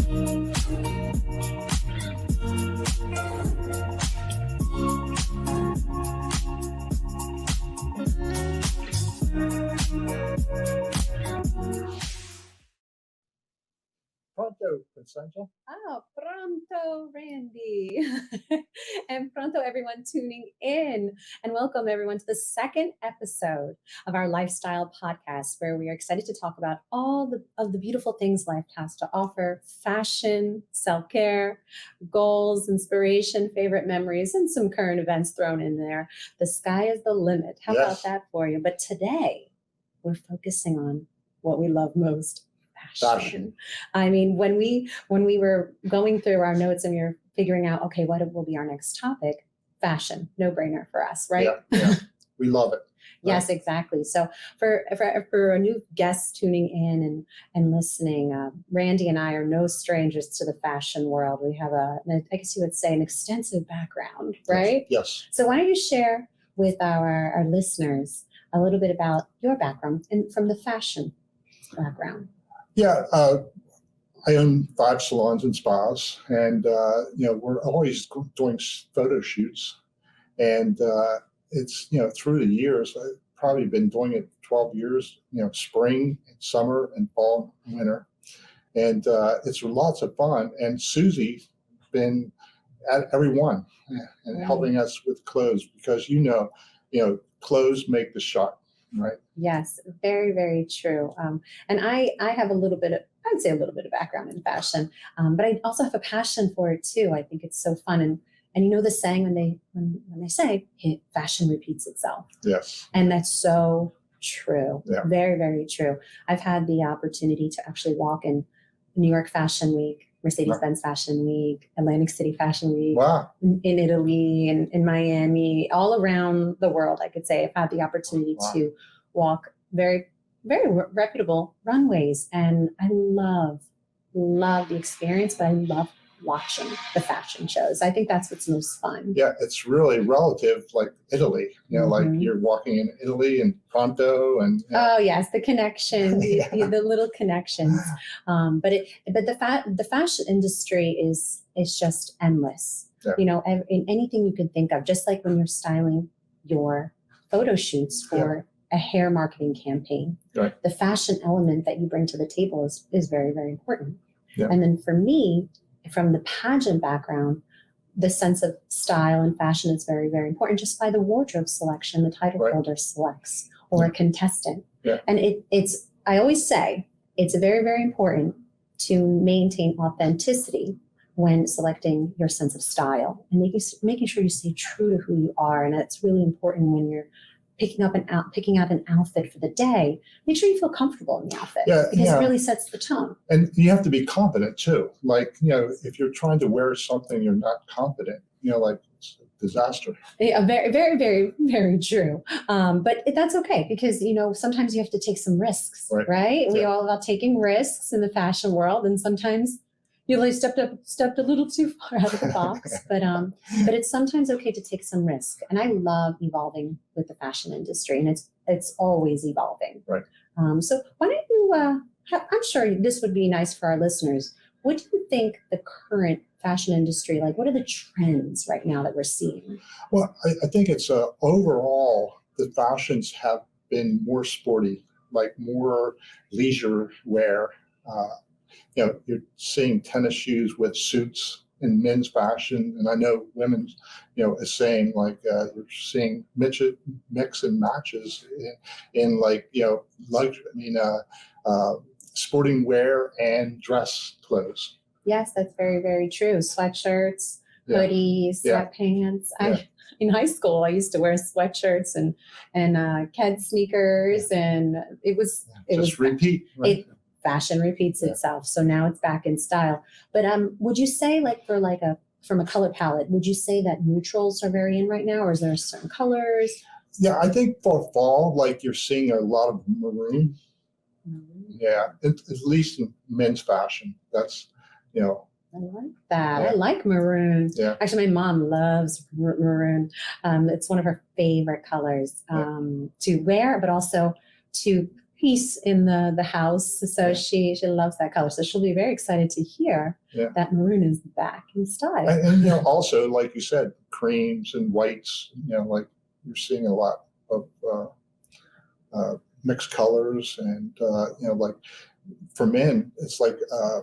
Pronto, Constanza. Oh, pronto, Randy. And pronto, everyone tuning in. And welcome, everyone, to the second episode of our lifestyle podcast, where we are excited to talk about all of the beautiful things life has to offer: fashion, self-care, goals, inspiration, favorite memories, and some current events thrown in there. The sky is the limit. How about that for you? But today, we're focusing on what we love most: fashion. I mean, when we were going through our notes and we were figuring out, okay, what will be our next topic? Fashion, no brainer for us, right? Yeah. We love it. Yes, exactly. So for a new guest tuning in and listening, Randy and I are no strangers to the fashion world. We have I guess you would say, an extensive background, right? Yes. So why don't you share with our listeners a little bit about your background and from the fashion background? Yeah, I own 5 salons and spas, and we're always doing photo shoots, and it's through the years I've probably been doing it 12 years. Spring, summer, and fall, and winter, and it's lots of fun. And Suzie's been at every one and helping us with clothes because clothes make the shot, right? Yes, very, very true. And I have a little bit of, I'd say a little bit of background in fashion, but I also have a passion for it too. I think it's so fun. And you know the saying when they say fashion repeats itself. Yes. And that's so true. Yeah. Very, very true. I've had the opportunity to actually walk in New York Fashion Week, Mercedes-Benz Fashion Week, Atlantic City Fashion Week, wow, in Italy, and in Miami, all around the world. I could say I've had the opportunity to walk very, very reputable runways, and I love the experience, but I love watching the fashion shows. I think that's what's most fun. Yeah, it's really relative, like Italy. Like you're walking in Italy and Pronto, and oh yes, the connection, the little connections. But the fashion industry is just endless. Yeah. In anything you could think of. Just like when you're styling your photo shoots for a hair marketing campaign, right. The fashion element that you bring to the table is very, very important. Yeah. And then for me, from the pageant background, the sense of style and fashion is very, very important. Just by the wardrobe selection the title holder selects, or a contestant. Yeah. And I always say it's very, very important to maintain authenticity when selecting your sense of style and making sure you stay true to who you are. And that's really important when you're picking out an outfit for the day. Make sure you feel comfortable in the outfit, because it really sets the tone. And you have to be confident too. Like, if you're trying to wear something you're not confident, like it's a disaster. Yeah, very, very, very, very true. But that's okay, because sometimes you have to take some risks, right? We all about taking risks in the fashion world, and sometimes stepped a little too far out of the box, but it's sometimes okay to take some risk. And I love evolving with the fashion industry, and it's always evolving. Right. So why don't you? I'm sure this would be nice for our listeners. What do you think the current fashion industry, like, what are the trends right now that we're seeing? Well, I think it's overall the fashions have been more sporty, like more leisure wear. You're seeing tennis shoes with suits in men's fashion, and I know women's, is saying like you're seeing mix and matches in like luxury. Sporting wear and dress clothes. Yes, that's very, very true. Sweatshirts, hoodies, sweatpants. In high school, I used to wear sweatshirts and Ked sneakers, and it was repeat. Right? Fashion repeats itself. So now it's back in style. But would you say, like, from a color palette, would you say that neutrals are very in right now, or is there certain colors? Yeah, I think for fall, like, you're seeing a lot of maroon. Yeah, at least in men's fashion. That's, I like that. Yeah. I like maroon. Yeah. Actually, my mom loves maroon. It's one of her favorite colors to wear, but also to piece in the house. So Yeah. she loves that color. So she'll be very excited to hear that maroon is back in style. And also, like you said, creams and whites, like you're seeing a lot of mixed colors. And, like for men, it's like, a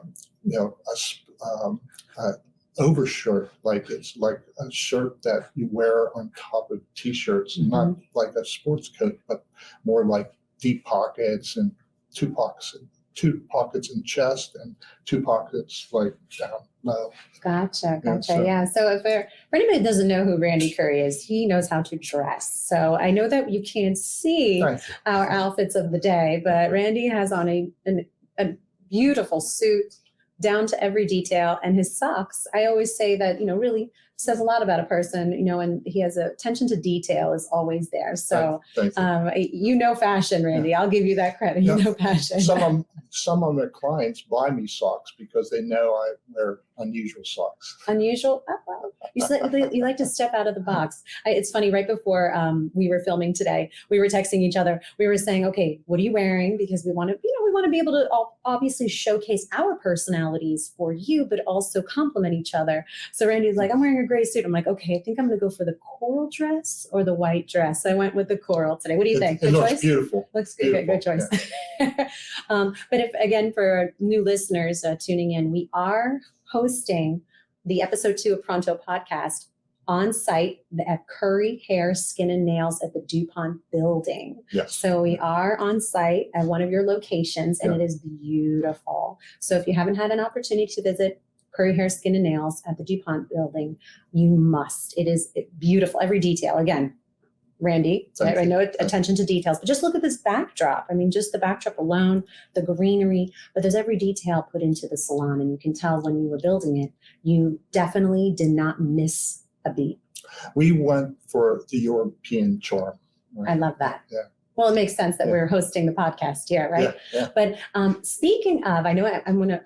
overshirt, like it's like a shirt that you wear on top of t-shirts, not like a sports coat, but more like deep pockets and two pockets in chest and two pockets like down low. Gotcha. Yeah. So for anybody that doesn't know who Randy Curry is, he knows how to dress. So I know that you can't see our outfits of the day, but Randy has on a beautiful suit down to every detail, and his socks. I always say that, really says a lot about a person, and he has attention to detail is always there. So, fashion, Randy, I'll give you that credit. Fashion. Some of my clients buy me socks because they know I wear unusual socks. Unusual? Oh, well, you like to step out of the box. It's funny, right before we were filming today, we were texting each other. We were saying, okay, what are you wearing? Because we want to be able to obviously showcase our personalities for you, but also complement each other. So Randy's like, I'm wearing a gray suit. I'm like, okay, I think I'm going to go for the coral dress or the white dress. I went with the coral today. What do you think? It looks beautiful. Looks good. Good choice. Yeah. But if, again, for new listeners tuning in, we are hosting the episode 2 of Pronto podcast on site at Curry Hair, Skin and Nails at the DuPont building. Yes. So we are on site at one of your locations, and it is beautiful. So if you haven't had an opportunity to visit Curry Hair, Skin and Nails at the DuPont building, you must. It is beautiful. Every detail. Again, Randy, I know attention to details, but just look at this backdrop. I mean, just the backdrop alone, the greenery, but there's every detail put into the salon, and you can tell when you were building it, you definitely did not miss a beat. We went for the European charm. Right? I love that. Yeah. Well, it makes sense that we're hosting the podcast here, right? Yeah. But speaking of, I know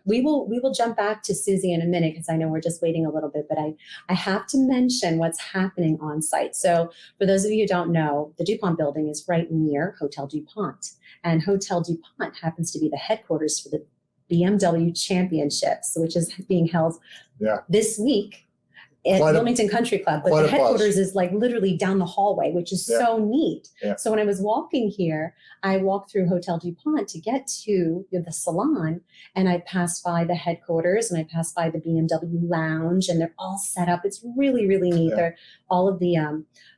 we will jump back to Suzie in a minute because I know we're just waiting a little bit, but I have to mention what's happening on site. So for those of you who don't know, the DuPont building is right near Hotel DuPont, and Hotel DuPont happens to be the headquarters for the BMW Championships, which is being held this week at Wilmington Country Club, but the headquarters is like literally down the hallway, which is so neat. Yeah. So when I was walking here, I walked through Hotel DuPont to get to the salon, and I passed by the headquarters and I passed by the BMW lounge, and they're all set up. It's really, really neat. Yeah. They're all of the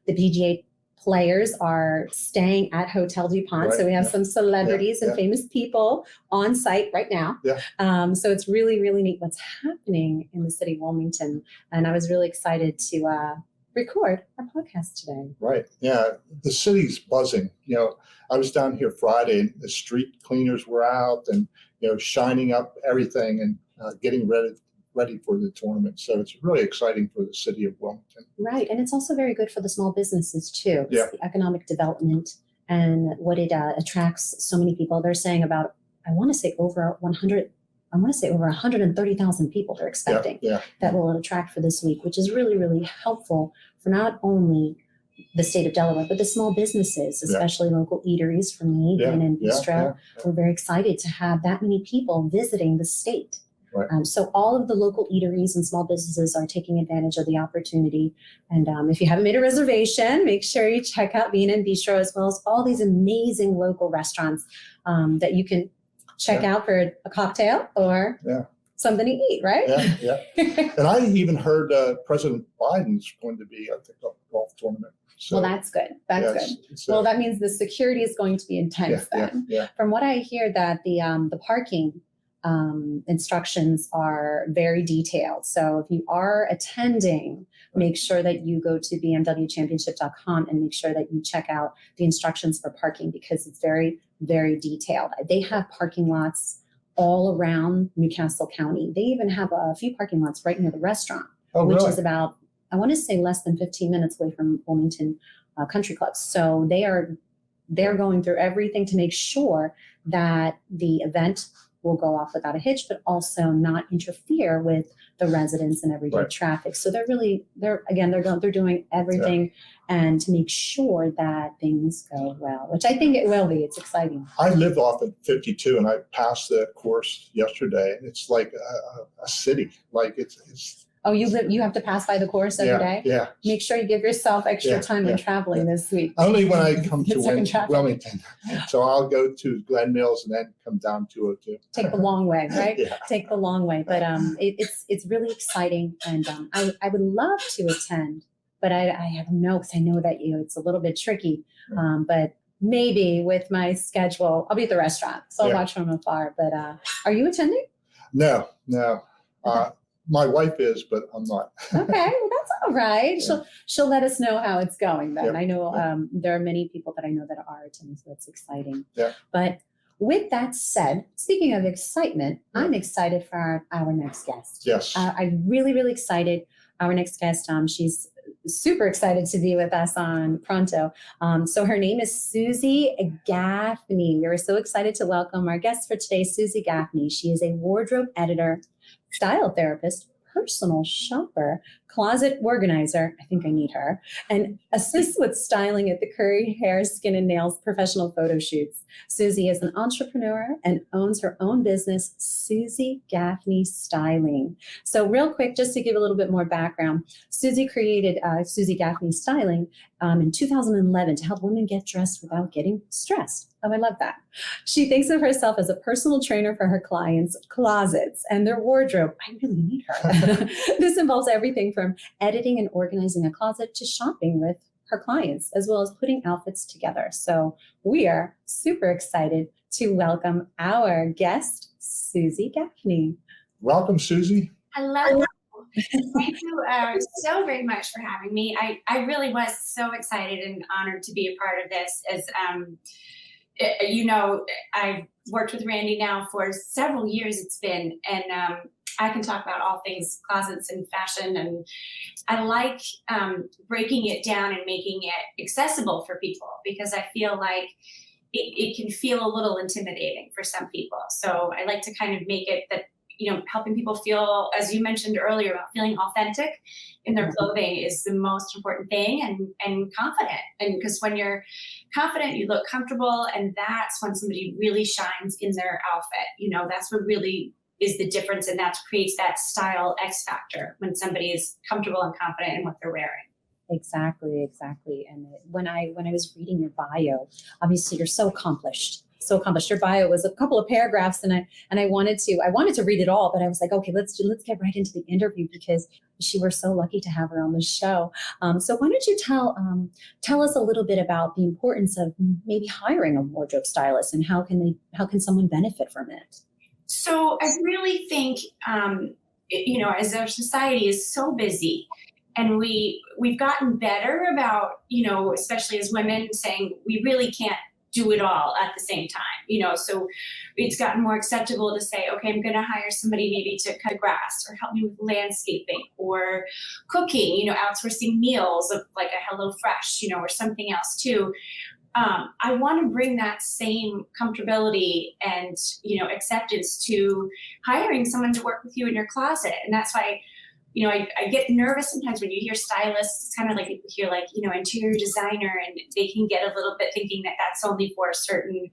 PGA players are staying at Hotel DuPont. Right. So we have some celebrities and famous people on site right now. Yeah. So it's really, really neat what's happening in the city of Wilmington. And I was really excited to record our podcast today. Right. Yeah. The city's buzzing. I was down here Friday and the street cleaners were out and, shining up everything and getting ready for the tournament. So it's really exciting for the city of Wilmington. Right. And it's also very good for the small businesses too. It's the economic development and what it attracts so many people. They're saying about, I want to say over 130,000 people they're expecting that will attract for this week, which is really, really helpful for not only the state of Delaware, but the small businesses, especially local eateries for me and Bistro. We're very excited to have that many people visiting the state. Right. So all of the local eateries and small businesses are taking advantage of the opportunity. And if you haven't made a reservation, make sure you check out B&N Bistro, as well as all these amazing local restaurants that you can check out for a cocktail or something to eat, right? Yeah. And I even heard President Biden's going to be at the golf tournament. So, well, that's good. That's good. Well, that means the security is going to be intense then. Yeah. From what I hear, that the parking instructions are very detailed. So if you are attending, make sure that you go to bmwchampionship.com and make sure that you check out the instructions for parking, because it's very, very detailed. They have parking lots all around Newcastle County. They even have a few parking lots right near the restaurant, which is about, I want to say, less than 15 minutes away from Wilmington Country Club. So they're going through everything to make sure that the event will go off without a hitch, but also not interfere with the residents and everyday Right. traffic. So they're doing everything and to make sure that things go well, which I think it will be. It's exciting. I live off at 52, and I passed the course yesterday, and it's like a city. Like it's Oh, you have to pass by the course every day? Yeah. Make sure you give yourself extra time when traveling this week. Only when I come to Traffic. Wilmington. So I'll go to Glen Mills and then come down 202. Take the long way, right? Yeah. Take the long way. But it's really exciting, and I would love to attend, but I have no, because I know that it's a little bit tricky. But maybe with my schedule, I'll be at the restaurant, so I'll watch from afar. But are you attending? No. My wife is, but I'm not. Okay, well, that's all right. She'll let us know how it's going then. Yep. I know there are many people that I know that are attending, so that's exciting. Yeah. But with that said, speaking of excitement, I'm excited for our next guest. Yes. I'm really, really excited. Our next guest, she's super excited to be with us on Pronto. So her name is Suzie Gaffney. We are so excited to welcome our guest for today, Suzie Gaffney. She is a wardrobe editor, style therapist, personal shopper, closet organizer, I think I need her, and assists with styling at the Curry Hair, Skin and Nails professional photo shoots. Suzie is an entrepreneur and owns her own business, Suzie Gaffney Styling. So real quick, just to give a little bit more background, Suzie created Suzie Gaffney Styling in 2011 to help women get dressed without getting stressed. Oh, I love that. She thinks of herself as a personal trainer for her clients' closets and their wardrobe. I really need her. This involves everything from editing and organizing a closet to shopping with her clients, as well as putting outfits together. So we are super excited to welcome our guest, Suzie Gaffney. Welcome, Suzie. Hello. Thank you so very much for having me. I really was so excited and honored to be a part of this. As I've worked with Randy now for several years. It's been, and I can talk about all things closets and fashion, and I like breaking it down and making it accessible for people, because I feel like it can feel a little intimidating for some people. So I like to kind of make it that, helping people feel, as you mentioned earlier, about feeling authentic in their clothing is the most important thing, and confident. And because when you're confident, you look comfortable, and that's when somebody really shines in their outfit. That's what really is the difference, and that creates that style X factor when somebody is comfortable and confident in what they're wearing. Exactly. And when I was reading your bio, obviously you're so accomplished. Your bio was a couple of paragraphs, and I wanted to read it all, but I was like, okay, let's get right into the interview, because we were so lucky to have her on the show. So why don't you tell us a little bit about the importance of maybe hiring a wardrobe stylist, and how can someone benefit from it? So I really think, as our society is so busy, and we've gotten better about, especially as women, saying we really can't do it all at the same time, so it's gotten more acceptable to say, okay, I'm going to hire somebody maybe to cut grass or help me with landscaping or cooking, outsourcing meals of like a HelloFresh, or something else too. I want to bring that same comfortability and, acceptance to hiring someone to work with you in your closet. And that's why, I get nervous sometimes when you hear stylists. It's kind of like you hear interior designer, and they can get a little bit thinking that that's only for a certain,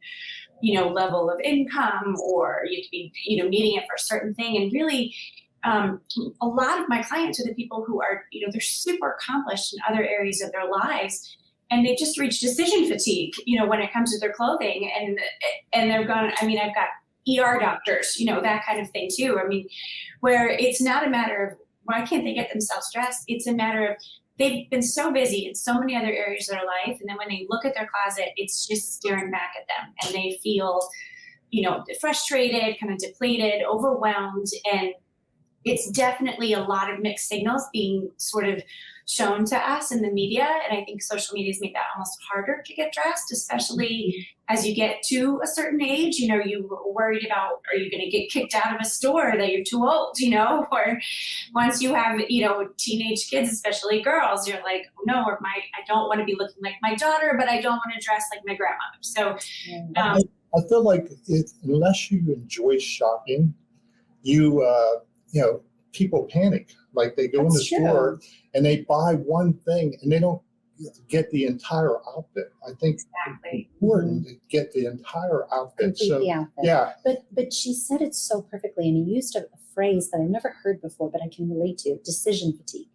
level of income, or you could be, needing it for a certain thing. And really, a lot of my clients are the people who are, they're super accomplished in other areas of their lives, and they just reach decision fatigue, when it comes to their clothing, and they're gone. I mean, I've got ER doctors, that kind of thing too. I mean, where it's not a matter of why can't they get themselves dressed? It's a matter of they've been so busy in so many other areas of their life, and then when they look at their closet, it's just staring back at them, and they feel, frustrated, kind of depleted, overwhelmed, and it's definitely a lot of mixed signals being sort of shown to us in the media. And I think social media has made that almost harder to get dressed, especially as you get to a certain age. You're worried about, are you going to get kicked out of a store that you're too old, or once you have, teenage kids, especially girls, you're like, oh, no, I don't want to be looking like my daughter, but I don't want to dress like my grandmother. So I feel like unless you enjoy shopping, people panic. Like they go in the That's store true. and they buy one thing and they don't get the entire outfit. I think it's Exactly. important to get the entire outfit. Complete the outfit. Yeah, But she said it so perfectly, and you used a phrase that I never heard before, but I can relate to: decision fatigue.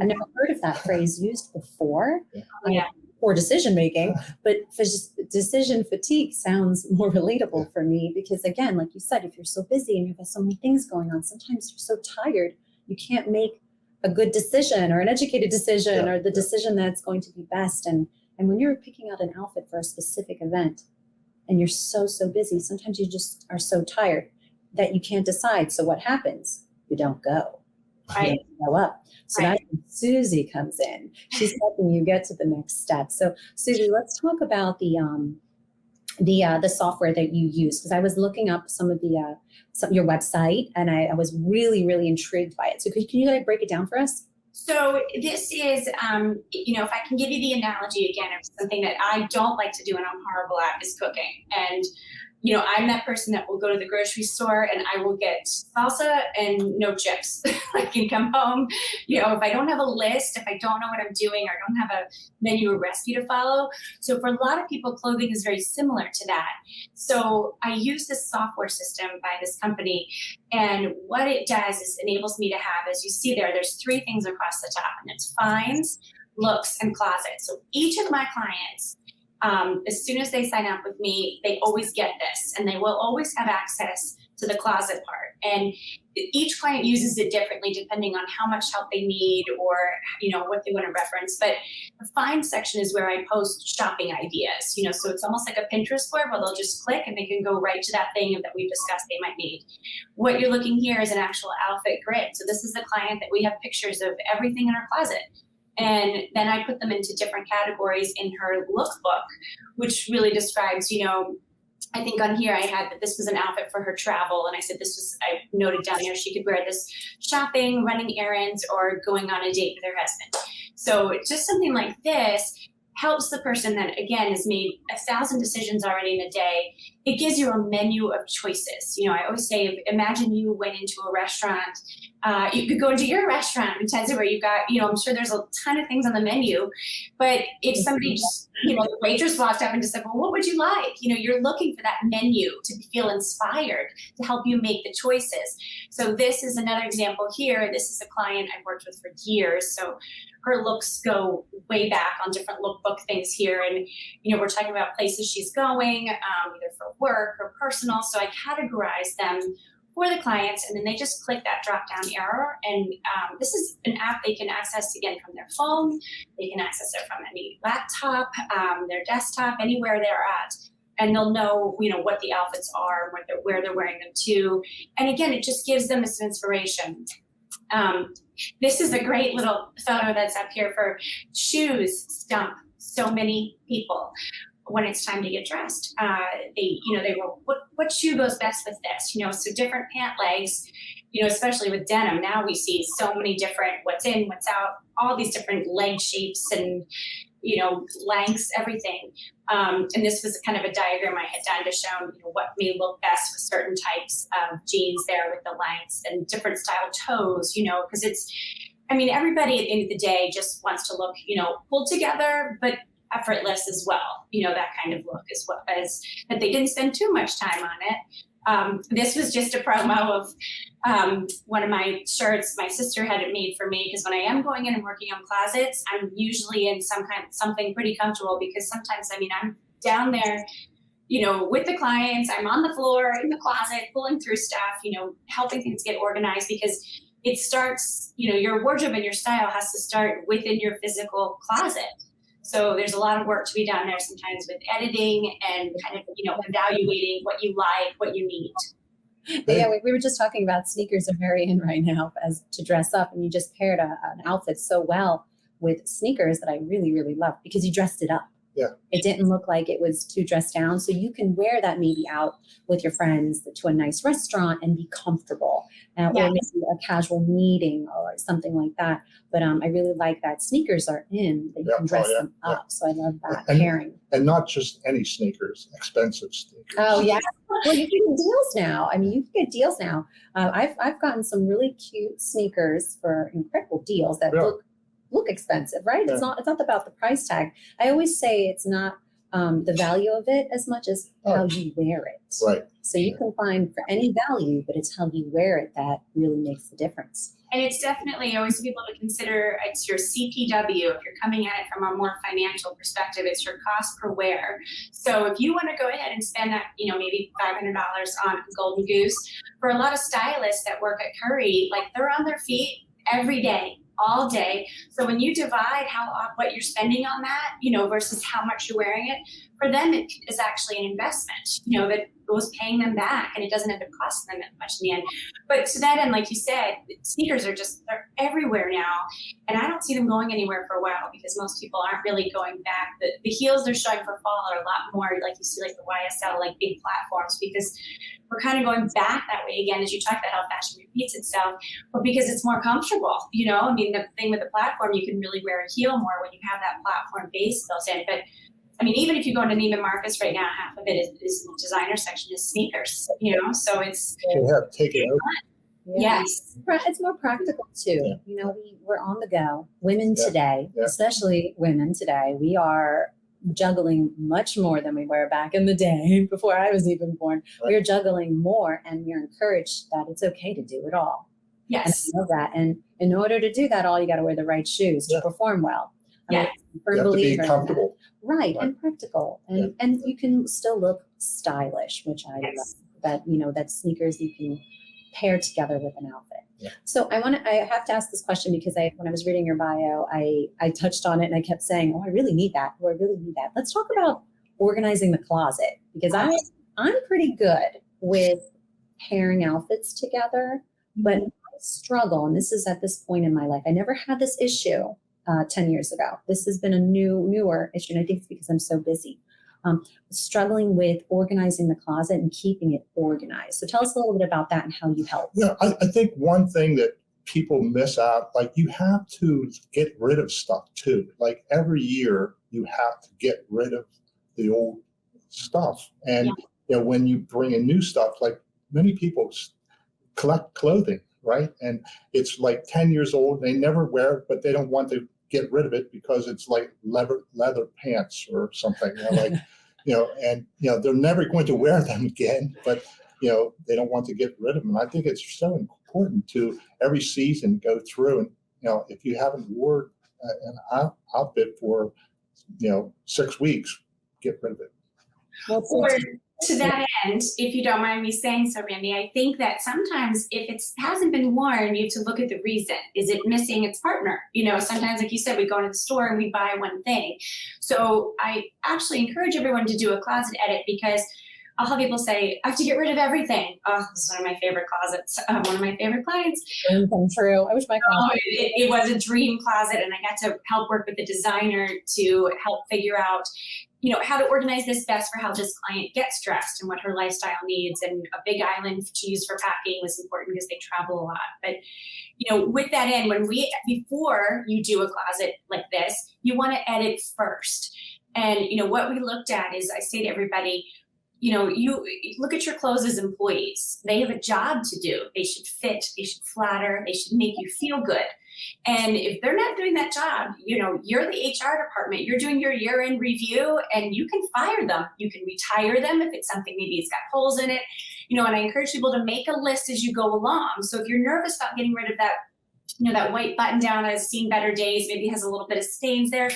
I've never heard of that phrase used before. Yeah. For decision making, but decision fatigue sounds more relatable for me, because again, like you said, if you're so busy and you have so many things going on, sometimes you're so tired you can't make a good decision or an educated decision or the decision that's going to be best. And when you're picking out an outfit for a specific event and you're so busy, sometimes you just are so tired that you can't decide. So what happens? You don't go. Right. You go up. So Right. that's when Suzie comes in. She's helping you get to the next step. So Suzie, let's talk about the software that you use, because I was looking up some of your website, and I was really intrigued by it. So can you break it down for us? So this is, if I can give you the analogy again of something that I don't like to do and I'm horrible at, is cooking. And I'm that person that will go to the grocery store and I will get salsa and no chips. I can come home, if I don't have a list, if I don't know what I'm doing, or I don't have a menu or recipe to follow. So for a lot of people, clothing is very similar to that. So I use this software system by this company, and what it does is enables me to have, as you see there's 3 things across the top, and it's finds, looks, and closet. So each of my clients, as soon as they sign up with me, they always get this, and they will always have access to the closet part. And each client uses it differently depending on how much help they need or, what they want to reference. But the find section is where I post shopping ideas, so it's almost like a Pinterest board where they'll just click and they can go right to that thing that we've discussed they might need. What you're looking here is an actual outfit grid. So this is the client that we have pictures of everything in her closet. And then I put them into different categories in her lookbook, which really describes, I think on here I had that this was an outfit for her travel. And I said I noted down there she could wear this shopping, running errands, or going on a date with her husband. So just something like this helps the person that, again, has made 1,000 decisions already in a day. It gives you a menu of choices. I always say, imagine you went into a restaurant. You could go into your restaurant in Tennessee where you've got, I'm sure there's a ton of things on the menu. But if somebody just, the waitress walked up and just said, well, what would you like? You're looking for that menu to feel inspired to help you make the choices. So this is another example here. This is a client I've worked with for years. So her looks go way back on different lookbook things here. And, we're talking about places she's going, either for work or personal. So I categorize them for the clients, and then they just click that drop down arrow. And this is an app they can access, again, from their phone. They can access it from any laptop, their desktop, anywhere they're at. And they'll know, what the outfits are, where they're wearing them to. And again, it just gives them some inspiration. This is a great little photo that's up here for shoes stump so many people when it's time to get dressed. They will, what shoe goes best with this? So different pant legs, especially with denim. Now we see so many different, what's in, what's out, all these different leg shapes and, lengths, everything. And this was kind of a diagram I had done to show, what may look best with certain types of jeans there with the lengths and different style toes, because everybody at the end of the day just wants to look, pulled together, but effortless as well, that kind of look as well as that they didn't spend too much time on it. This was just a promo of one of my shirts. My sister had it made for me because when I am going in and working on closets, I'm usually in something pretty comfortable, because sometimes, I'm down there, with the clients, I'm on the floor in the closet, pulling through stuff, helping things get organized, because it starts, your wardrobe and your style has to start within your physical closet. So there's a lot of work to be done there sometimes with editing and kind of, evaluating what you like, what you need. Yeah, we were just talking about sneakers are very in right now as to dress up, and you just paired an outfit so well with sneakers that I really love, because you dressed it up. Yeah. It didn't look like it was too dressed down. So you can wear that maybe out with your friends to a nice restaurant and be comfortable, or maybe a casual meeting or something like that. But I really like that sneakers are in, that you can dress them up. So I love that pairing. And not just any sneakers, expensive sneakers. Oh, yeah. Well, you can get deals now. I mean, you can get deals now. I've gotten some really cute sneakers for incredible deals that look expensive, right? Yeah. It's not about the price tag. I always say it's not the value of it as much as how you wear it. Right. So you can find for any value, but it's how you wear it that really makes the difference. And it's definitely always people to consider. It's your CPW. If you're coming at it from a more financial perspective, it's your cost per wear. So if you want to go ahead and spend that, maybe $500 on Golden Goose, for a lot of stylists that work at Curry, like they're on their feet every day, all day. So when you divide what you're spending on that, versus how much you're wearing it, for them it is actually an investment, that goes paying them back, and it doesn't end up costing them that much in the end. But to that end, like you said, sneakers they're everywhere now, and I don't see them going anywhere for a while because most people aren't really going back. The heels they're showing for fall are a lot more like you see, like the YSL, like big platforms, because we're kind of going back that way again, as you talk about how fashion repeats itself, but because it's more comfortable. The thing with the platform, you can really wear a heel more when you have that platform base built in. But even if you go into Neiman Marcus right now, half of it is in the designer section is sneakers, so it's. You have taken over. Yes. It's more practical too. Yeah. We're on the go. Women today, especially women today, we are juggling much more than we were back in the day before I was even born. Right. We're juggling more, and we're encouraged that it's okay to do it all. Yes. And I love that. And in order to do that all, you got to wear the right shoes to perform well. You have to be comfortable. Right, and practical. And you can still look stylish, which I love. That sneakers you can pair together with an outfit. Yeah. So I have to ask this question because when I was reading your bio, I touched on it and I kept saying, oh, I really need that. Oh, I really need that. Let's talk about organizing the closet, because I'm pretty good with pairing outfits together, but I struggle. And this is at this point in my life. I never had this issue 10 years ago. This has been a newer issue. And I think it's because I'm so busy. Struggling with organizing the closet and keeping it organized. So tell us a little bit about that and how you help. Yeah, I think one thing that people miss out, like you have to get rid of stuff too. Like every year you have to get rid of the old stuff. And when you bring in new stuff, like many people collect clothing, right? And it's like 10 years old, they never wear it, but they don't want to get rid of it because it's like leather pants or something, they're never going to wear them again, but they don't want to get rid of them. And I think it's so important to every season go through and if you haven't worn an outfit for 6 weeks, get rid of it. Or to that end, if you don't mind me saying so, Randy, I think that sometimes if it hasn't been worn, you have to look at the reason. Is it missing its partner? Sometimes, like you said, we go into the store and we buy one thing. So I actually encourage everyone to do a closet edit, because I'll have people say, I have to get rid of everything. Oh, this is one of my favorite closets. One of my favorite clients. Come true. I wish my closet. It was a dream closet, and I got to help work with the designer to help figure out how to organize this best for how this client gets dressed and what her lifestyle needs. And a big island to use for packing was important because they travel a lot. But, with that in, before you do a closet like this, you want to edit first. And, what we looked at is, I say to everybody, you look at your clothes as employees. They have a job to do. They should fit, they should flatter, they should make you feel good. And if they're not doing that job, you're the HR department, you're doing your year-end review, and you can fire them. You can retire them if it's something, maybe it's got holes in it, and I encourage people to make a list as you go along. So if you're nervous about getting rid of that, that white button down that has seen better days, maybe has a little bit of stains there,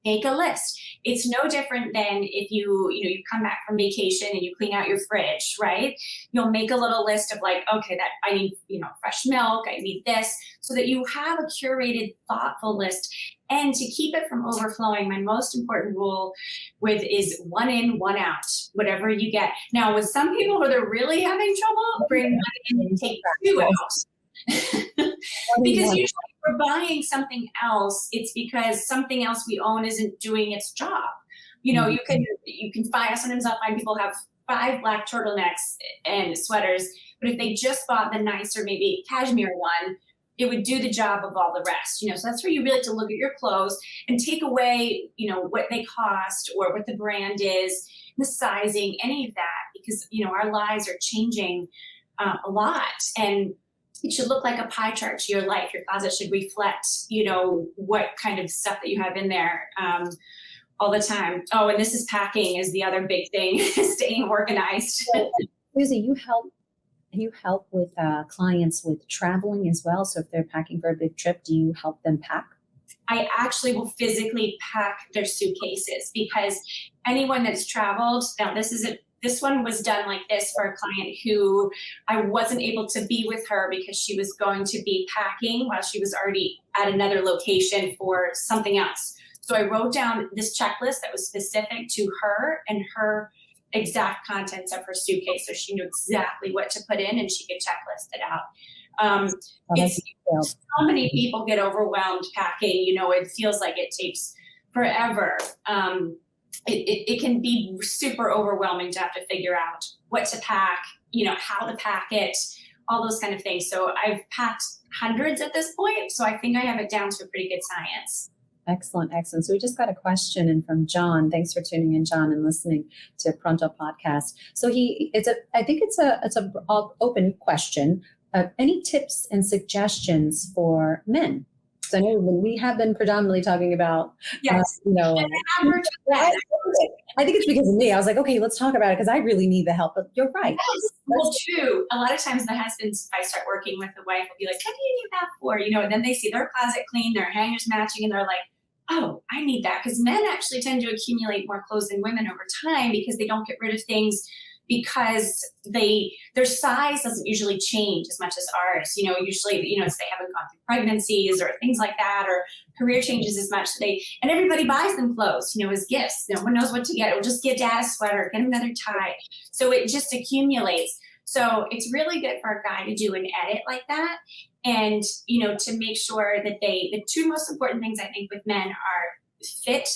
make a list. It's no different than if you come back from vacation and you clean out your fridge, right? You'll make a little list of like, okay, that I need, fresh milk, I need this, so that you have a curated, thoughtful list. And to keep it from overflowing, my most important rule is one in, one out, whatever you get. Now, with some people who they're really having trouble, bring one in and take 2 out. Because usually if we're buying something else, it's because something else we own isn't doing its job. You know, you can find, sometimes I'll find people have 5 black turtlenecks and sweaters, but if they just bought the nicer, maybe cashmere one, it would do the job of all the rest, you know. So that's where you really have to look at your clothes and take away, you know, what they cost or what the brand is, the sizing, any of that, because, you know, our lives are changing a lot, and it should look like a pie chart to your life. Your closet should reflect, you know, what kind of stuff that you have in there all the time. Oh, and this is packing is the other big thing, staying organized. So, Suzie, you help with clients with traveling as well. So if they're packing for a big trip, do you help them pack? I actually will physically pack their suitcases, because anyone that's traveled, now this one was done like this for a client who I wasn't able to be with her because she was going to be packing while she was already at another location for something else. So I wrote down this checklist that was specific to her and her exact contents of her suitcase, so she knew exactly what to put in and she could checklist it out. So many people get overwhelmed packing. You know, it feels like it takes forever. It can be super overwhelming to have to figure out what to pack, you know, how to pack it, all those kind of things. So I've packed hundreds at this point, so I think I have it down to a pretty good science. Excellent. So we just got a question in from John. Thanks for tuning in, John, and listening to Pronto podcast. So I think it's a open question. Any tips and suggestions for men? So I know we have been predominantly talking about, Yes. you know, I think it's because of me. I was like, okay, let's talk about it because I really need the help. But you're right. Yes. Well, true. A lot of times the husbands, if I start working with the wife, will be like, what do you need that for? You know, and then they see their closet clean, their hangers matching, and they're like, oh, I need that. Because men actually tend to accumulate more clothes than women over time because they don't get rid of things, because their size doesn't usually change as much as ours. You know, usually, you know, if they haven't gone through pregnancies or things like that, or career changes as much. And everybody buys them clothes, you know, as gifts. No one knows what to get. We'll just get dad a sweater, get another tie. So it just accumulates. So it's really good for a guy to do an edit like that. And, you know, to make sure that the 2 most important things I think with men are fit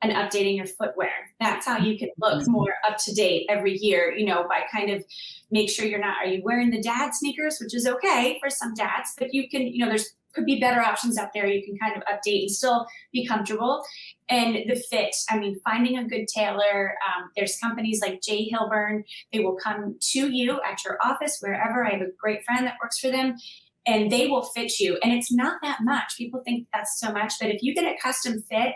and updating your footwear. That's how you can look more up to date every year, you know, by kind of make sure are you wearing the dad sneakers, which is okay for some dads, but you can, you know, could be better options out there. You can kind of update and still be comfortable. And the fit, I mean, finding a good tailor. There's companies like J. Hilburn. They will come to you at your office, wherever. I have a great friend that works for them, and they will fit you. And it's not that much. People think that's so much, but if you get a custom fit,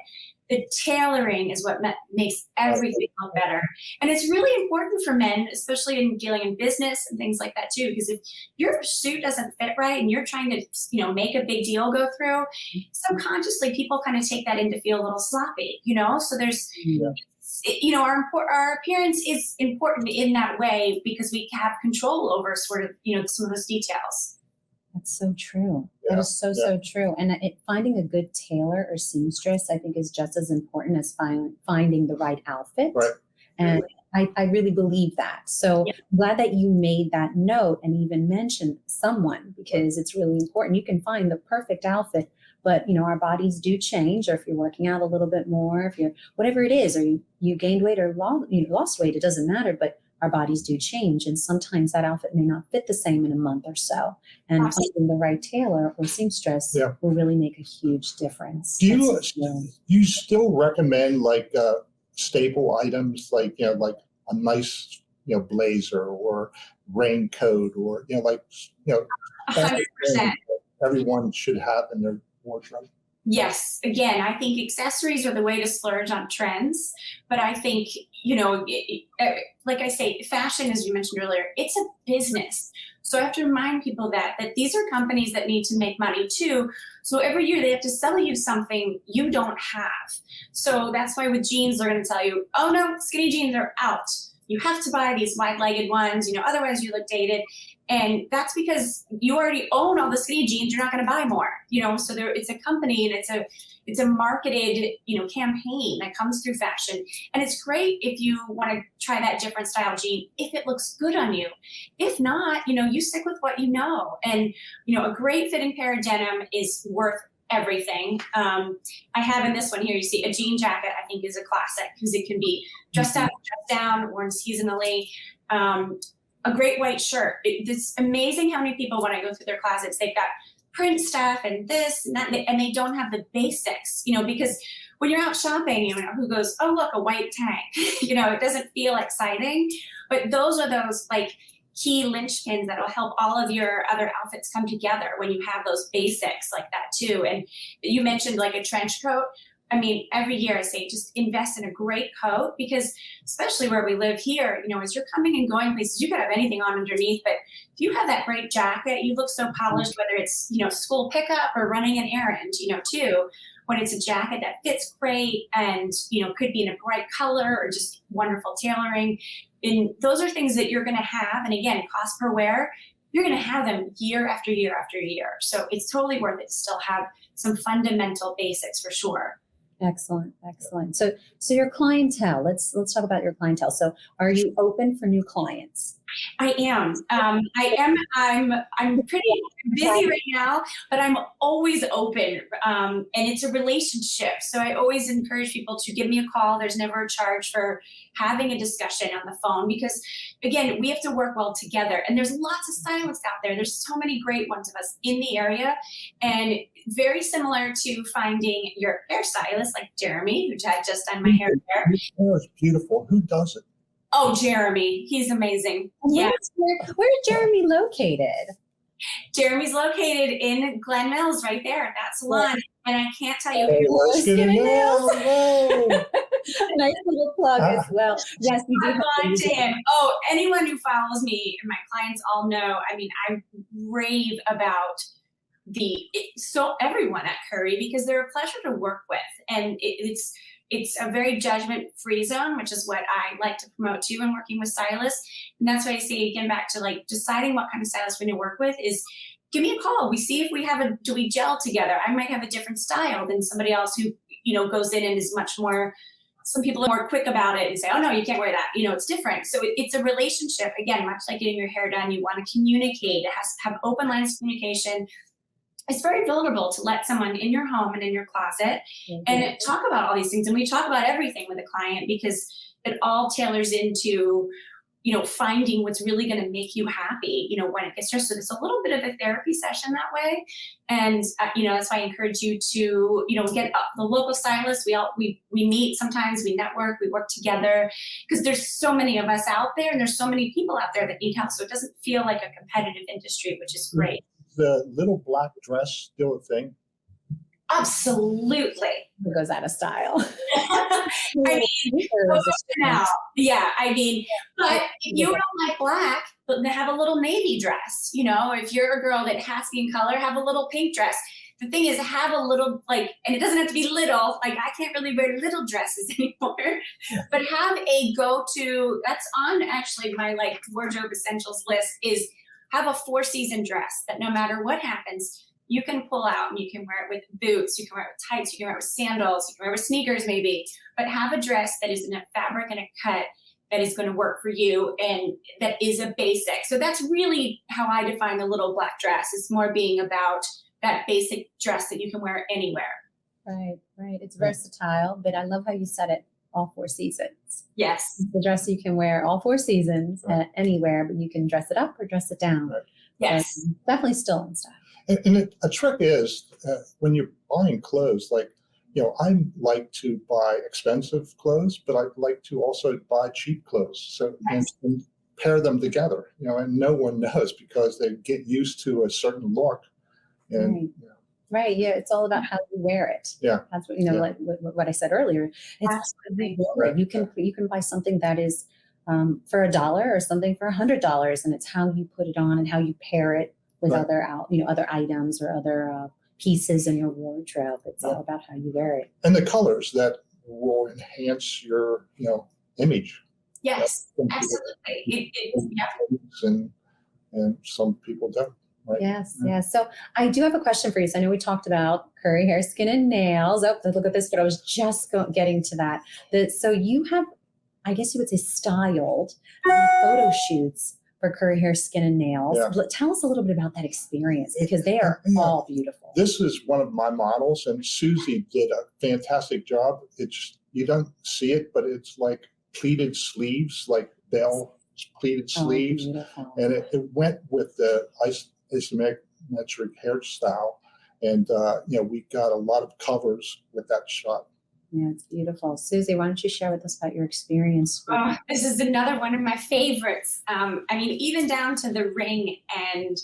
the tailoring is what makes everything look better. And it's really important for men, especially in dealing in business and things like that too, because if your suit doesn't fit right and you're trying to, you know, make a big deal go through, subconsciously people kind of take that in to feel a little sloppy, you know? So there's, you know, our appearance is important in that way because we have control over sort of, you know, some of those details. That's so true. Yeah. That is so true. And finding a good tailor or seamstress, I think, is just as important as finding the right outfit. Right. And I really believe that. So I'm glad that you made that note and even mentioned someone, because it's really important. You can find the perfect outfit, but, you know, our bodies do change. Or if you're working out a little bit more, if you're whatever it is, or you gained weight or lost weight, it doesn't matter. But our bodies do change, and sometimes that outfit may not fit the same in a month or so. And finding the right tailor or seamstress will really make a huge difference. Do you still recommend like staple items, like, you know, like a nice, you know, blazer or raincoat, or, you know, like, you know, 100%. everyone should have in their wardrobe? Yes. Again, I think accessories are the way to splurge on trends. But I think, you know, like I say, fashion, as you mentioned earlier, it's a business. So I have to remind people that these are companies that need to make money too. So every year they have to sell you something you don't have. So that's why with jeans, they're going to tell you, oh no, skinny jeans are out. You have to buy these wide-legged ones, you know, otherwise you look dated. And that's because you already own all the skinny jeans. You're not going to buy more, you know. So it's a company, and it's a marketed, you know, campaign that comes through fashion. And it's great if you want to try that different style jean if it looks good on you. If not, you know, you stick with what you know. And, you know, a great fitting pair of denim is worth everything. I have in this one here, you see a jean jacket, I think is a classic because it can be dressed up, dressed down, worn seasonally. A great white shirt. It's amazing how many people, when I go through their closets, they've got print stuff and this and that, and they don't have the basics, because when you're out shopping, who goes, oh, look, a white tank, it doesn't feel exciting, but those are those like key linchpins that'll help all of your other outfits come together when you have those basics like that too. And you mentioned like a trench coat. I mean, every year I say just invest in a great coat because especially where we live here, as you're coming and going places, you could have anything on underneath, but if you have that great jacket, you look so polished, whether it's, school pickup or running an errand, too, when it's a jacket that fits great and, could be in a bright color or just wonderful tailoring. And those are things that you're going to have. And again, cost per wear, you're going to have them year after year after year. So it's totally worth it to still have some fundamental basics for sure. Excellent. So your clientele, let's talk about your clientele. So are you open for new clients? I am. I'm pretty busy right now, but I'm always open. And it's a relationship. So I always encourage people to give me a call. There's never a charge for having a discussion on the phone because, again, we have to work well together. And there's lots of stylists out there. There's so many great ones of us in the area. And very similar to finding your hairstylist like Jeremy, who had just done my hair there. Oh, it's beautiful. Who does it? Oh, Jeremy. He's amazing. Yeah. Where's Jeremy located? Jeremy's located in Glen Mills right there at that salon. And I can't tell you. Nice little plug as well. Yes, we do. Have to him. Oh, anyone who follows me and my clients all know, I mean, I rave about everyone at Curry because they're a pleasure to work with. And it's a very judgment-free zone, which is what I like to promote too when working with stylists. And that's why I say, again, back to like deciding what kind of stylist we're going to work with is give me a call. We see if we do we gel together. I might have a different style than somebody else who, goes in and is much more, some people are more quick about it and say, oh no, you can't wear that. It's different. So it's a relationship. Again, much like getting your hair done, you want to communicate. It has to have open lines of communication. It's very vulnerable to let someone in your home and in your closet and talk about all these things. And we talk about everything with a client because it all tailors into, finding what's really going to make you happy, when it gets dressed. So it's a little bit of a therapy session that way. And, that's why I encourage you to, get the local stylists. We meet sometimes, we network, we work together because there's so many of us out there and there's so many people out there that need help. So it doesn't feel like a competitive industry, which is great. The little black dress still a thing? Absolutely. It goes out of style. I mean, but if you don't like black, but they have a little navy dress, if you're a girl that has to be in color, have a little pink dress. The thing is, have a little, and it doesn't have to be little, I can't really wear little dresses anymore, but have a go-to, that's on actually my wardrobe essentials list is have a 4-season dress that no matter what happens, you can pull out and you can wear it with boots, you can wear it with tights, you can wear it with sandals, you can wear it with sneakers maybe, but have a dress that is in a fabric and a cut that is going to work for you and that is a basic. So that's really how I define the little black dress. It's more being about that basic dress that you can wear anywhere. Right. It's versatile, but I love how you said it. All 4 seasons. Yes. It's the dress you can wear all 4 seasons anywhere, but you can dress it up or dress it down. Right. Yes. So definitely still in style. And a trick is when you're buying clothes, I like to buy expensive clothes, but I like to also buy cheap clothes. So and pair them together, and no one knows because they get used to a certain look. And Right. Yeah. It's all about how you wear it. Yeah. That's what, like what I said earlier. It's you can buy something that is for $1 or something for $100, and it's how you put it on and how you pair it with other items or other pieces in your wardrobe. It's all about how you wear it. And the colors that will enhance your, image. Yes, absolutely. And some people don't. Right? Yes. So I do have a question for you. So I know we talked about Curry hair, skin, and nails. Oh, look at this, but I was just getting to that. So you have, I guess you would say, styled photo shoots for Curry Hair Skin and Nails. Yeah. Tell us a little bit about that experience, because they are all beautiful. This is one of my models, and Suzie did a fantastic job. It's, you don't see it, but it's like pleated sleeves, like bell pleated sleeves. Beautiful. And it went with the isometric hairstyle. And, we got a lot of covers with that shot. Yeah, it's beautiful. Suzie, why don't you share with us about your experience? Oh, this is another one of my favorites. Even down to the ring and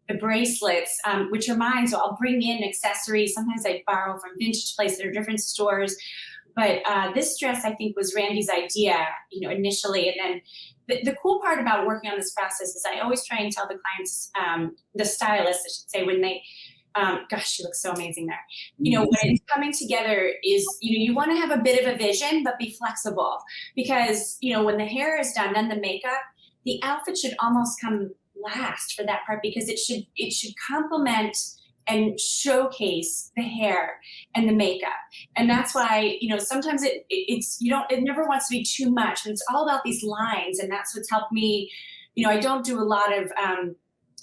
the bracelets, which are mine. So I'll bring in accessories. Sometimes I borrow from vintage places or different stores. But this dress, I think, was Randy's idea, initially. And then the cool part about working on this process is I always try and tell the clients, the stylists, I should say, when they, gosh, she looks so amazing there. When it's coming together is, you want to have a bit of a vision, but be flexible. Because, when the hair is done, then the makeup, the outfit should almost come last for that part, because it should complement and showcase the hair and the makeup. And that's why, sometimes it never wants to be too much, but it's all about these lines. And that's what's helped me. I don't do a lot of,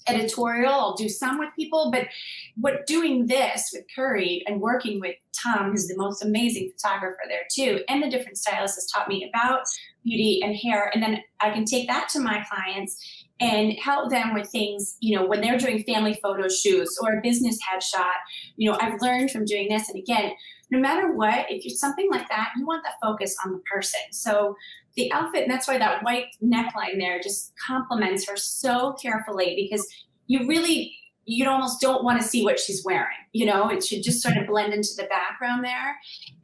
editorial. I'll do some with people, but doing this with Curry and working with Tom, who's the most amazing photographer there too, and the different stylists, has taught me about beauty and hair. And then I can take that to my clients and help them with things, when they're doing family photo shoots or a business headshot. I've learned from doing this. And again, no matter what, if you're something like that, you want that focus on the person. So the outfit, and that's why that white neckline there just complements her so carefully, because you almost don't want to see what she's wearing. It should just sort of blend into the background there.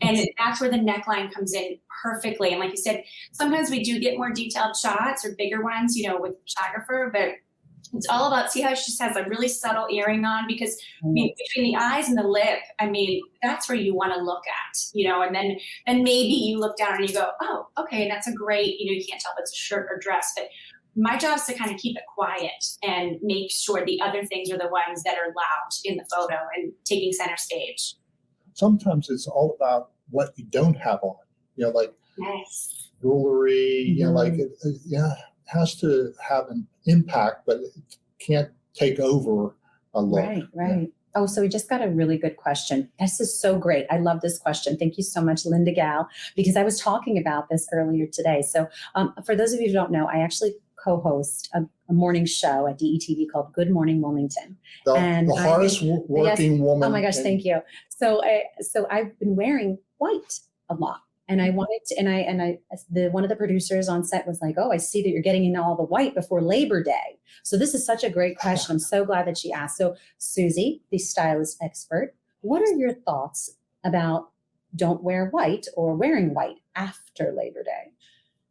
And that's where the neckline comes in perfectly. And like you said, sometimes we do get more detailed shots or bigger ones, with the photographer, but it's all about, see how she just has a really subtle earring on, because between the eyes and the lip, that's where you want to look at, and then maybe you look down and you go, oh, okay, that's a great, you can't tell if it's a shirt or dress, but my job is to kind of keep it quiet and make sure the other things are the ones that are loud in the photo and taking center stage. Sometimes it's all about what you don't have on, like Yes. jewelry, it has to have an impact, but it can't take over a look. Right. Yeah. Oh, so we just got a really good question. This is so great. I love this question. Thank you so much, Linda Gal, because I was talking about this earlier today. So for those of you who don't know, I actually co-host a morning show at DETV called Good Morning Wilmington. The hardest working woman. Oh my gosh, thank you. So I've been wearing white a lot. And I wanted to, one of the producers on set was like, oh, I see that you're getting into all the white before Labor Day. So this is such a great question. I'm so glad that she asked. So Suzie, the stylist expert, what are your thoughts about don't wear white or wearing white after Labor Day?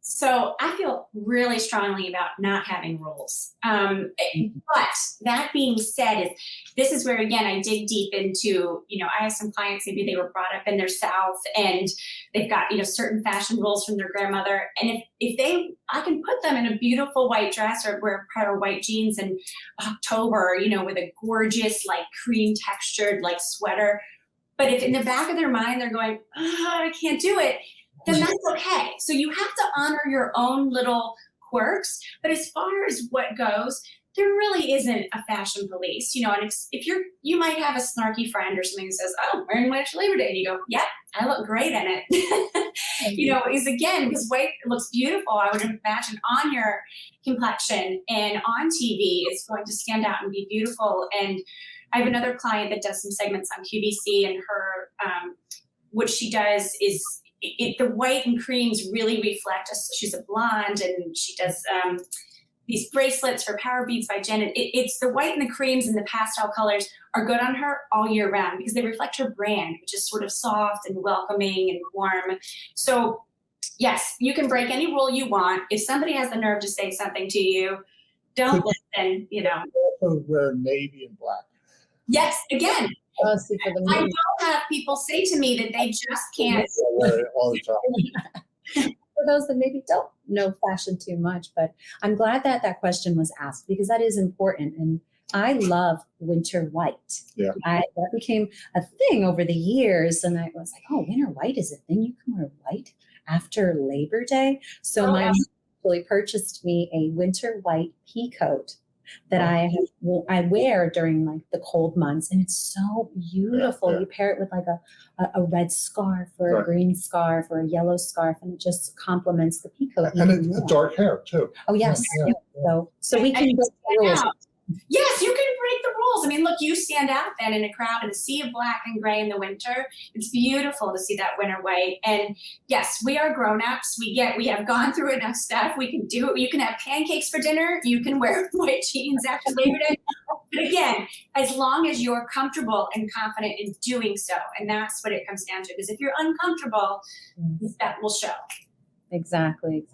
So I feel really strongly about not having rules. But that being said, this is where, again, I dig deep into, I have some clients, maybe they were brought up in their South and they've got, certain fashion rules from their grandmother. And I can put them in a beautiful white dress or wear a pair of white jeans in October, with a gorgeous, like cream textured, like sweater. But if in the back of their mind, they're going, I can't do it, then that's okay. So you have to honor your own little quirks. But as far as what goes, there really isn't a fashion police, and if you might have a snarky friend or something who says, oh, I'm wearing white for Labor Day. And you go, yeah, I look great in it. Because white looks beautiful, I would imagine, on your complexion and on TV, it's going to stand out and be beautiful. And I have another client that does some segments on QVC, and her, what she does is, the white and creams really reflect us. She's a blonde, and she does these bracelets for Power Beads by Jen. And it's the white and the creams and the pastel colors are good on her all year round because they reflect her brand, which is sort of soft and welcoming and warm. So yes, you can break any rule you want. If somebody has the nerve to say something to you, don't listen, Also wear navy and black. Yes, again. I don't have people say to me that they just can't. Wear it all the time. For those that maybe don't know fashion too much, but I'm glad that question was asked because that is important. And I love winter white. Yeah. That became a thing over the years. And I was like, oh, winter white is a thing. You can wear white after Labor Day. So actually purchased me a winter white pea coat that I wear during like the cold months, and it's so beautiful. Yeah. You pair it with like a red scarf or a green scarf or a yellow scarf, and it just complements the pea coat. And it's dark hair too. Oh yes. Yeah. So we can break the rules. Yes, you can break the rules. I mean, look, you stand out then in a crowd in a sea of black and gray in the winter. It's beautiful to see that winter white. And yes, we are grown-ups. We have gone through enough stuff. We can do it. You can have pancakes for dinner. You can wear white jeans after Labor Day. But again, as long as you're comfortable and confident in doing so, and that's what it comes down to. Because if you're uncomfortable, that will show. Exactly.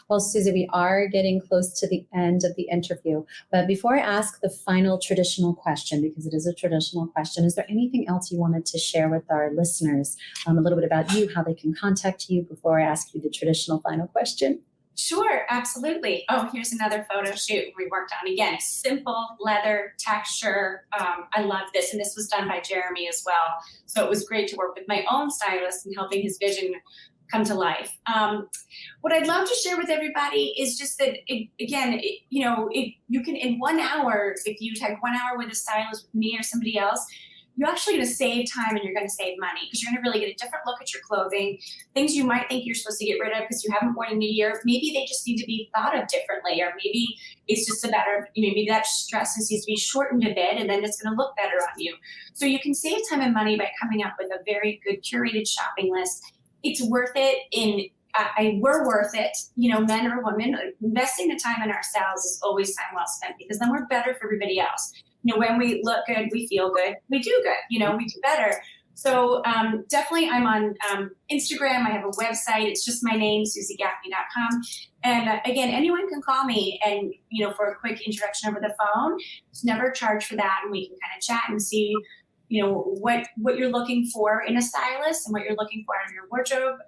Well, Suzie, we are getting close to the end of the interview. But before I ask the final traditional question, because it is a traditional question, is there anything else you wanted to share with our listeners? A little bit about you, how they can contact you before I ask you the traditional final question? Sure, absolutely. Oh, here's another photo shoot we worked on. Again, simple leather texture. I love this. And this was done by Jeremy as well. So it was great to work with my own stylist and helping his vision come to life. What I'd love to share with everybody is just that, you can, in 1 hour, if you take 1 hour with a stylist, with me or somebody else, you're actually going to save time and you're going to save money because you're going to really get a different look at your clothing. Things you might think you're supposed to get rid of because you haven't worn in a year, maybe they just need to be thought of differently, or maybe it's just a matter of, maybe that dress needs to be shortened a bit and then it's going to look better on you. So you can save time and money by coming up with a very good curated shopping list. It's worth it. We're worth it, men or women. Investing the time in ourselves is always time well spent because then we're better for everybody else. When we look good, we feel good, we do good, we do better. So definitely I'm on Instagram. I have a website. It's just my name, SuzieGaffney.com. And again, anyone can call me and, for a quick introduction over the phone. It's never charge for that. And we can kind of chat and see what you're looking for in a stylist and what you're looking for in your wardrobe.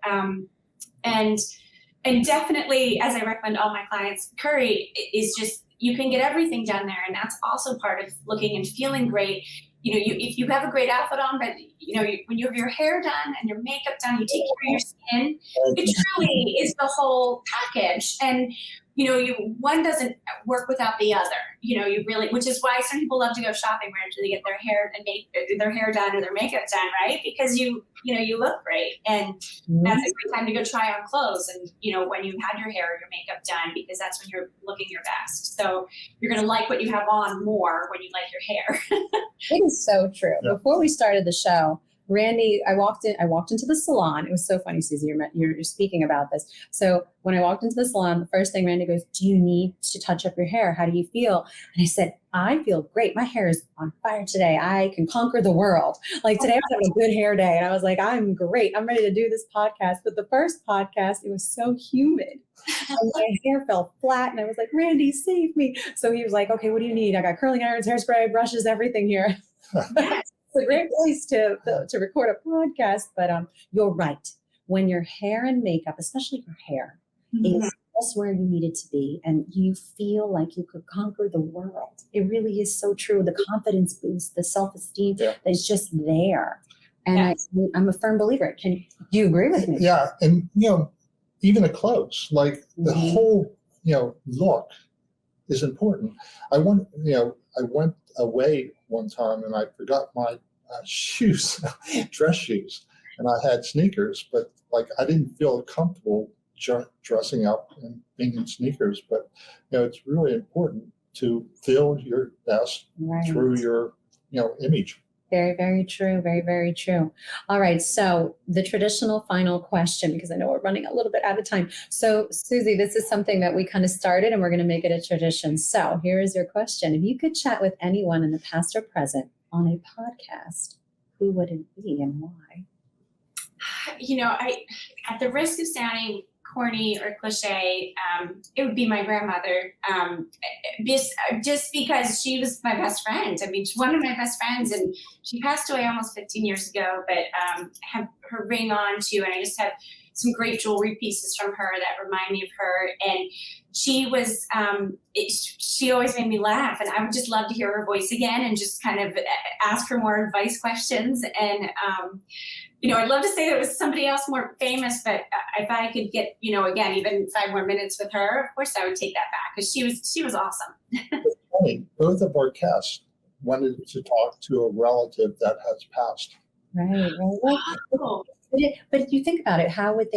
And definitely, as I recommend all my clients, Curry is just, you can get everything done there. And that's also part of looking and feeling great. If you have a great outfit on, but when you have your hair done and your makeup done, you take care of your skin, it truly is the whole package. And one doesn't work without the other. You really, which is why some people love to go shopping right after they get their hair done or their makeup done, right? Because you look great, and that's a great time to go try on clothes. And when you've had your hair or your makeup done, because that's when you're looking your best. So you're gonna like what you have on more when you like your hair. It is so true. Yeah. Before we started the show, Randy, I walked into the salon. It was so funny, Suzie, you're speaking about this. So when I walked into the salon, the first thing Randy goes, "Do you need to touch up your hair? How do you feel?" And I said, "I feel great. My hair is on fire today. I can conquer the world. Like today I was having a good hair day." And I was like, "I'm great. I'm ready to do this podcast." But the first podcast, it was so humid. And my hair fell flat. And I was like, "Randy, save me." So he was like, "Okay, what do you need?" I got curling irons, hairspray, brushes, everything here. It's a great place to record a podcast, but you're right. When your hair and makeup, especially your hair, is just where you need it to be, and you feel like you could conquer the world. It really is so true. The confidence boost, the self-esteem is just there. And I'm a firm believer. Do you agree with me? Yeah, and even the clothes, like the whole look is important. I went away one time and I forgot my shoes, dress shoes, and I had sneakers, but I didn't feel comfortable dressing up and being in sneakers. But it's really important to feel your best through your image. Very, very true. Very, very true. All right. So the traditional final question, because I know we're running a little bit out of time. So Suzie, this is something that we kind of started and we're going to make it a tradition. So here is your question. If you could chat with anyone in the past or present on a podcast, who would it be and why? At the risk of sounding corny or cliche, it would be my grandmother, just because she was my best friend. I mean, she's one of my best friends, and she passed away almost 15 years ago, but have her ring on too, and I just have some great jewelry pieces from her that remind me of her. And she was, she always made me laugh, and I would just love to hear her voice again and just kind of ask her more advice questions. And, I'd love to say that it was somebody else more famous, but if I could get, again, even 5 more minutes with her, of course I would take that back, because she was awesome. Funny, both of our guests wanted to talk to a relative that has passed. Right. Well, but if you think about it, how would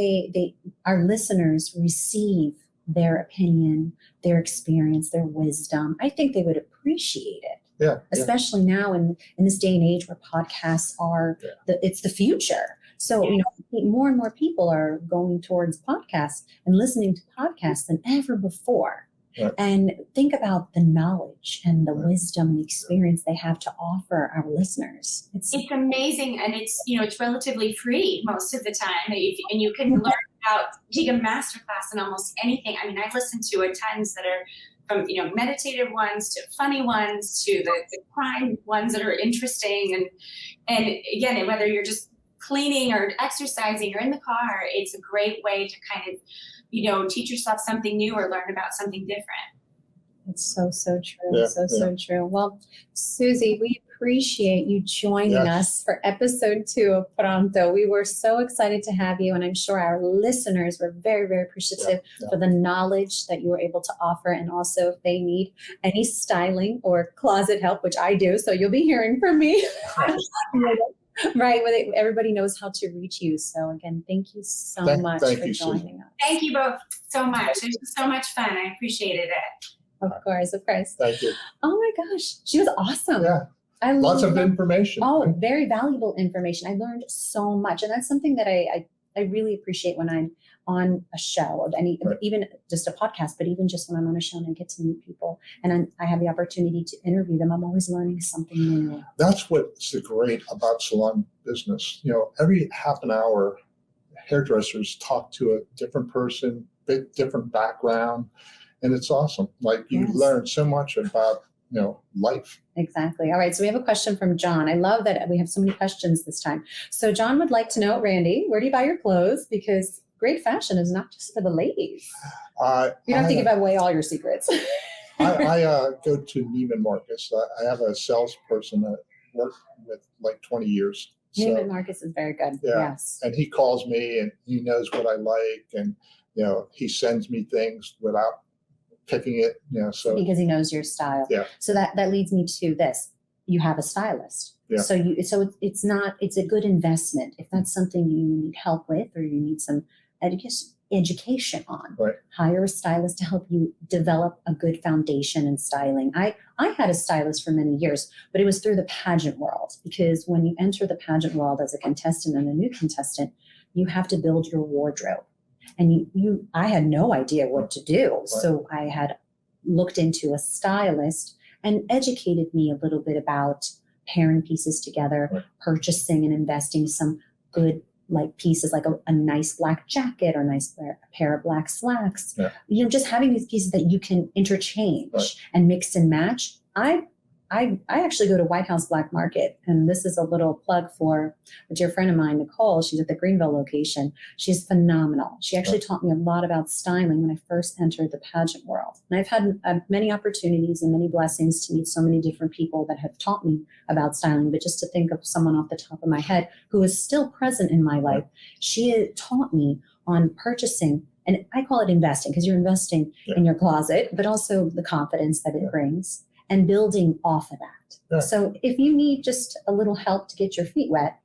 our listeners receive their opinion, their experience, their wisdom? I think they would appreciate it. Yeah. Especially now in this day and age where podcasts are, it's the future. So, more and more people are going towards podcasts and listening to podcasts than ever before. Right. And think about the knowledge and the wisdom and the experience they have to offer our listeners. It's amazing, and it's relatively free most of the time, and you can learn about, take a masterclass in almost anything. I mean, I've listened to a tons that are from meditative ones to funny ones to the crime ones that are interesting, and again, whether you're just cleaning or exercising or in the car, it's a great way to kind of teach yourself something new or learn about something different. It's so true. So true. Well, Suzie, we appreciate you joining us for episode 2 of Pronto. We were so excited to have you, and I'm sure our listeners were very, very appreciative for the knowledge that you were able to offer. And also, if they need any styling or closet help, which I do, so you'll be hearing from me. Right, everybody knows how to reach you. So again, thank you so much for joining us. Thank you both so much. It was so much fun. I appreciated it. Of course. Thank you. Oh my gosh, she was awesome. Yeah, lots of information. Oh, very valuable information. I learned so much, and that's something that I really appreciate when I'm on a show of even just a podcast, but even just when I'm on a show and I get to meet people and I have the opportunity to interview them, I'm always learning something new. That's what's great about salon business. Every half an hour, hairdressers talk to a different person, different background, and it's awesome. Like you learn so much about life. Exactly. All right. So we have a question from John. I love that we have so many questions this time. So John would like to know, Randy, where do you buy your clothes? Because great fashion is not just for the ladies. You don't have to give away all your secrets. I go to Neiman Marcus. I have a salesperson that worked with like 20 years. Neiman Marcus is very good. Yeah. Yes. And he calls me and he knows what I like, and he sends me things without picking it. So because he knows your style. Yeah. So that leads me to this. You have a stylist. Yeah. So it's a good investment. If that's something you need help with or you need some education on, hire a stylist to help you develop a good foundation in styling. I had a stylist for many years, but it was through the pageant world, because when you enter the pageant world as a contestant and a new contestant, you have to build your wardrobe. And I had no idea what to do. Right. So I had looked into a stylist and educated me a little bit about pairing pieces together, purchasing and investing some good pieces, like a nice black jacket or a nice pair of black slacks. Yeah. Just having these pieces that you can interchange and mix and match. I actually go to White House Black Market, and this is a little plug for a dear friend of mine, Nicole. She's at the Greenville location. She's phenomenal. She actually taught me a lot about styling when I first entered the pageant world. And I've had many opportunities and many blessings to meet so many different people that have taught me about styling. But just to think of someone off the top of my head who is still present in my life, she taught me on purchasing. And I call it investing, because you're investing in your closet, but also the confidence that it brings, and building off of that. Yeah. So if you need just a little help to get your feet wet,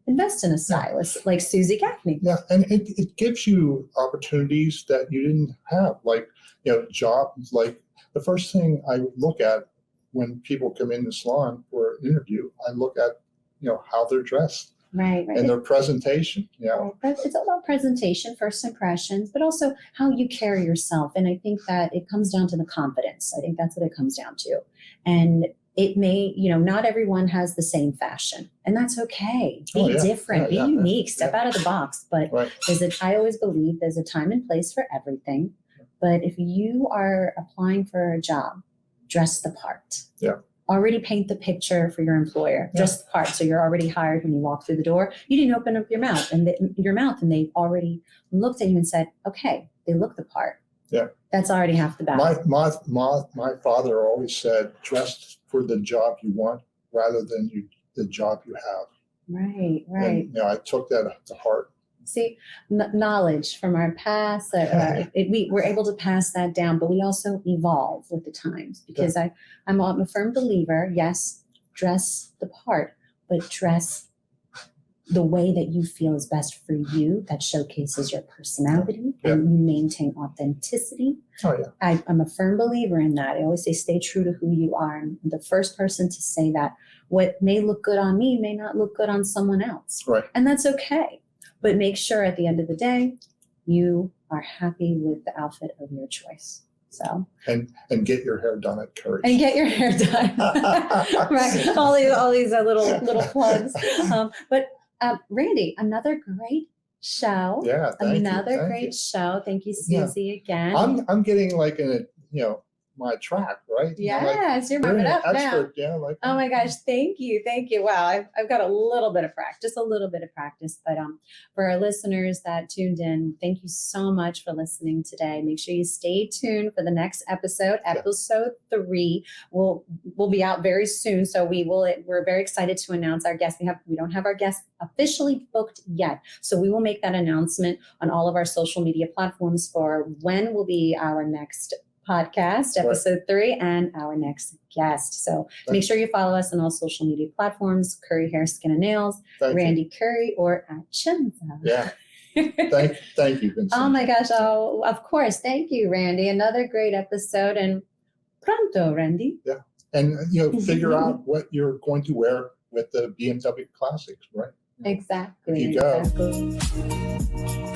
invest in a stylist like Suzie Gaffney. Yeah, and it gives you opportunities that you didn't have, like, jobs. Like the first thing I look at when people come in the salon for an interview, I look at, how they're dressed. Right. And their presentation. Right. It's all about presentation, first impressions, but also how you carry yourself. And I think that it comes down to the confidence. I think that's what it comes down to. And it may, not everyone has the same fashion, and that's okay. Be different, be unique, step out of the box. But I always believe there's a time and place for everything. But if you are applying for a job, dress the part. Yeah. already paint the picture for your employer, just the part. So you're already hired when you walk through the door. You didn't open up your mouth and they've already looked at you and said, okay, they look the part. Yeah. That's already half the battle. My father always said, dress for the job you want rather than the job you have. Right. And, I took that to heart. See, knowledge from our past, we're able to pass that down, but we also evolve with the times because I'm a firm believer, yes, dress the part, but dress the way that you feel is best for you, that showcases your personality and you maintain authenticity. Oh, yeah. I'm a firm believer in that. I always say, stay true to who you are. I'm the first person to say that what may look good on me may not look good on someone else. Right. And that's okay. But make sure at the end of the day, you are happy with the outfit of your choice. So and get your hair done at Curry's. And get your hair done. Right. All these little plugs. But Randy, another great show. Yeah. Another great show. Thank you, Suzie, again. I'm getting like in my track, right? Yes, you're moving up now. Yeah, oh my gosh, thank you. Wow, I've got a little bit of practice, but for our listeners that tuned in, thank you so much for listening today. Make sure you stay tuned for the next episode. Episode 3 will be out very soon, so we're very excited to announce our guest. We don't have our guest officially booked yet, so we will make that announcement on all of our social media platforms for when will be our next podcast, episode 3, and our next guest. So make sure you follow us on all social media platforms, Curry Hair, Skin and Nails, Randy Curry, or at Chinza. Yeah. Thank you, Vincent. Oh my gosh. Oh, of course. Thank you, Randy. Another great episode, and pronto, Randy. Yeah. And, figure out what you're going to wear with the BMW Classics, right? Exactly. There you go.